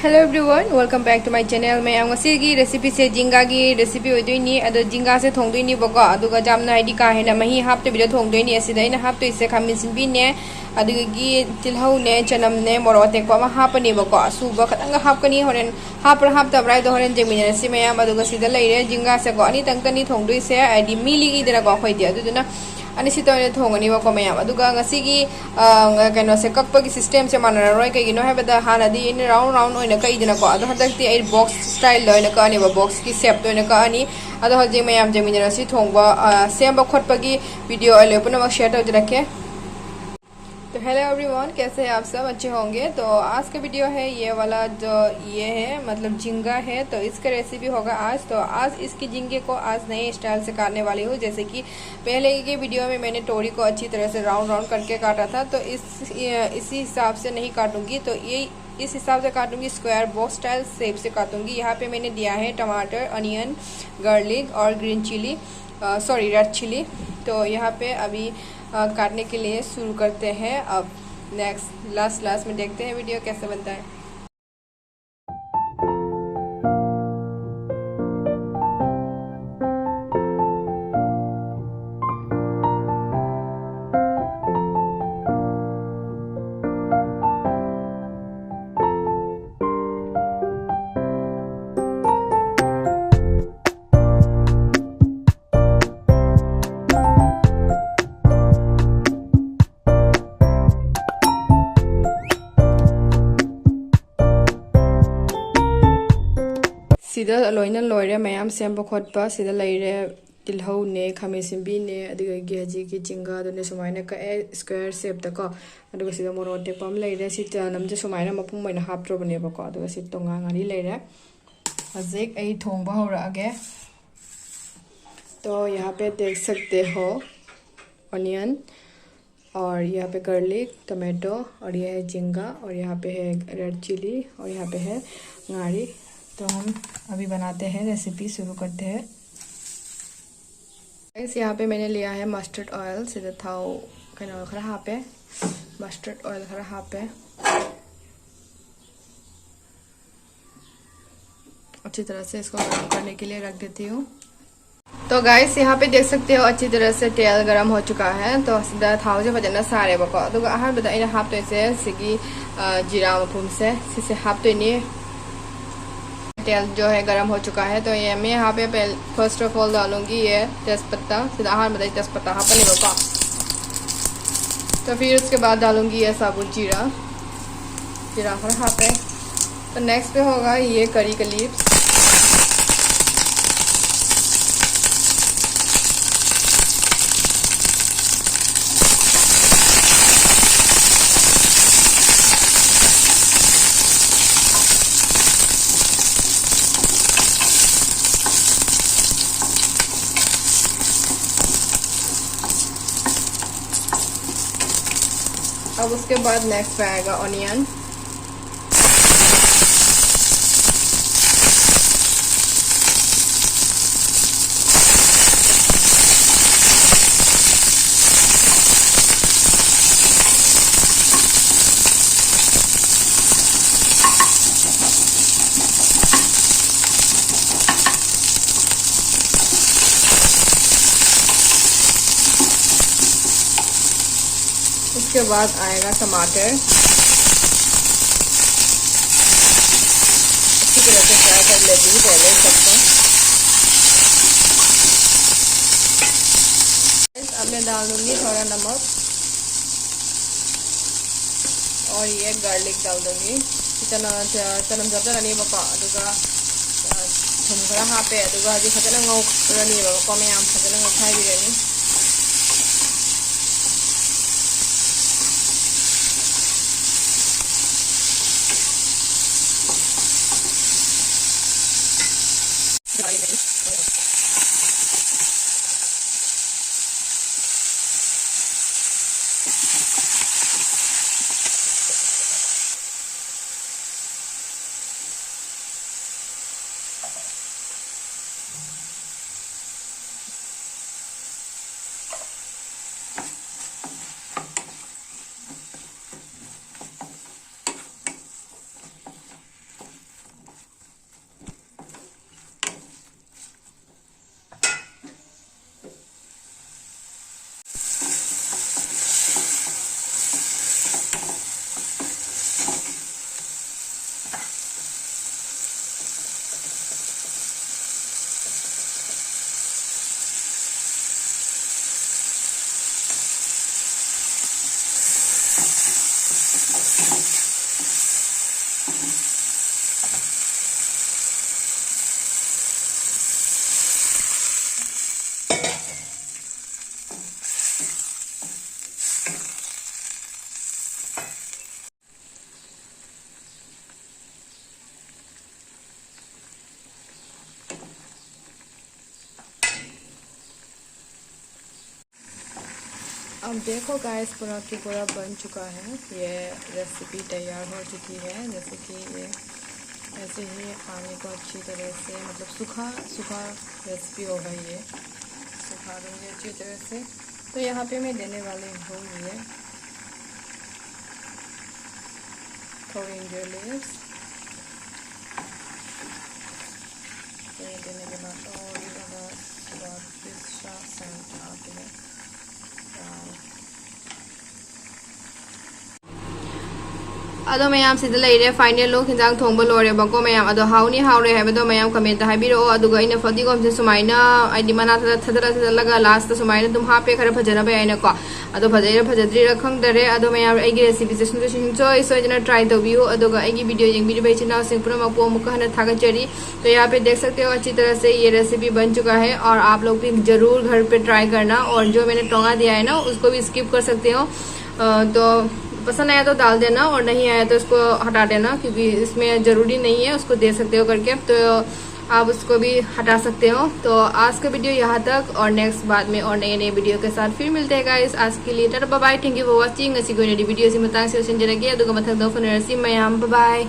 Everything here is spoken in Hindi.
Hello everyone welcome back to my channel मैं की रेसिपी से जिंगा की रेसिपी होइदोइनी अदो जिंगा से थोंदोइनी बको अदुगा जामना हाइदी का हेना मही हापते बिदो थोंदोइनी असिदा इन हापतो इसे खामिसिन बिने अदुगी तिलहौ ने चनम ने मोरो टेक पमा हापनी बको असुबा खतंग हापकनी होरेन हापर हापता ब्राइ दो होरेन जेमिनर सि मयाम अदुगा सिदा लेरे जिंगा से को अनि तंगतनी थोंदोइसे आइदी मिलीगी दरा को खोइदि अदुदुना अनि सितोने थोंगनी बको मयाम अदुगा ngasi कनो से कप की सिस्टम से मानना रोय कईगिनो है हानादी इन राउंड राउंड होइना कईदना को अदो हदक्ति आई बॉक्स स्टाइल लोइना कानी बॉक्स की शेप लोइना कानी अदो हजे मयाम जमीन रसी थोंबा सेम खोटपगी वीडियो अले पुनः शेयर तौजरके। तो हेलो एवरीवन, कैसे हैं आप सब? अच्छे होंगे। तो आज का वीडियो है ये वाला, जो ये है मतलब झींगा है, तो इसका रेसिपी होगा आज। तो आज इसकी झींगे को आज नए स्टाइल से काटने वाली हूँ। जैसे कि पहले की वीडियो में मैंने तोड़ी को अच्छी तरह से राउंड राउंड करके काटा था, तो इसी हिसाब से नहीं काटूंगी। तो ये इस हिसाब से काटूंगी, स्क्वायर बॉक्स स्टाइल शेप से काटूंगी। यहाँ पे मैंने दिया है टमाटर, अनियन, गार्लिक और green chilli, sorry red chilli. तो यहाँ पे अभी काटने के लिए शुरू करते हैं। अब नेक्स्ट लास्ट में देखते हैं वीडियो कैसे बनता है। सिदा लोइना लोइरे मयाम सेंब खोटपा सिदा लेरे तिलहौ ने खामेसिंबी ने अदिगे हजी की चिंगा दने सुमाइना का स्क्वायर शेप तको अदुगा सिदा मोरो टेपम लेरे सि तनम जे सुमाइना मपुंग मैना हापट्रो बने बको अदुगा सि तोंगा ngari लेरे हजिक आई थोंबा होरागे। तो यहाँ पे देख सकते हो ऑनियन, और यहाँ पे गार्लिक, टमाटो, और यह है झींगा, और यहाँ पे है रेड चिली, और यहाँ पे है ngari। तो हम अभी बनाते हैं, रेसिपी शुरू करते हैं। यहाँ पे मैंने लिया है मस्टर्ड ऑयल, सीधा थाव कनो खरा हापे, मस्टर्ड ऑयल खरा हापे, अच्छी तरह से इसको गर्म करने के लिए रख देती हूँ। तो गाइस यहाँ पे देख सकते हो अच्छी तरह से तेल गरम हो चुका है। तो सीधा थाव से फजना सारे बको अदुगा अहमद अइना हापतोइसे सिगी जीरा मफुम से सिसे हापतोइनी। तेल जो है गरम हो चुका है। तो ये मैं यहाँ पे फर्स्ट ऑफ ऑल डालूंगी ये तेज़पत्ता, सीधा आहार में तेज़पत्ता हापने बका। तो फिर उसके बाद डालूंगी ये साबुत जीरा, जीरा पर हापे। तो नेक्स्ट पे होगा ये करी का लीव्स, अब उसके बाद नेक्स्ट पे आएगा ऑनियन, उसके बाद आएगा टमाटर। अच्छी तरह से फ्राई कर लेती हूँ पहले सबको। अब मैं डाल दूंगी थोड़ा नमक, और ये गार्लिक डाल दूंगी। चनम जब रनी बको अदुगा थुम खरा हापे अदुगा हजी फजना ngौ रनी बको मयाम फजना ngौ खाई बिरनी। अब देखो गाइस पूरा की पूरा बन चुका है। ये रेसिपी तैयार हो चुकी है। जैसे कि ये ऐसे ही पानी को अच्छी तरह से मतलब सूखा सूखा रेसिपी होगा। ये सुखा दूँगी अच्छी तरह से। तो यहाँ पे मैं देने वाली हूँ ये कोरिएंडर लीव्स। तो ये देने के बाद और ज़्यादा पिस्ता सेंट आती है। अदो मैम सिद लेरे फाइनल लोग हिंजांग थोंब लोरेबको मैम अदो हाउनी हाउरे हैबदो मैम कमेंट हाइबिरो अदुगा इन फदिगोम से सुमाइना आइदि मना थदरा लास्ट सुमाइना तुम हापे खरा फजनबे आइना को अदो फजैरा फजद्री रखंगदरे अदो मैम आइगी रेसिपी से सुन चोय सोजना ट्राई तोबियो अदुगा आइगी वीडियो यंगबिरि बेचिना सिंह पुरा मको मुख हना थागचरी। तो यहाँ पे देख सकते हो अच्छी तरह से ये रेसिपी बन चुका है और आप लोग भी जरूर घर पे ट्राई करना। और जो मैंने टोंगा दिया है ना उसको भी स्किप कर सकते हो। तो पसंद आया तो डाल देना और नहीं आया तो इसको हटा देना, क्योंकि इसमें ज़रूरी नहीं है, उसको दे सकते हो करके। तो आप उसको भी हटा सकते हो। तो आज का वीडियो यहाँ तक और नेक्स्ट बाद में और नए नए वीडियो के साथ फिर मिलते हैं गाइस। आज के लिए tata bye bye, thank you for watching. Video से मतांग से संजरगे अदुगा मथक दो फनरसी मैम बाय बाय।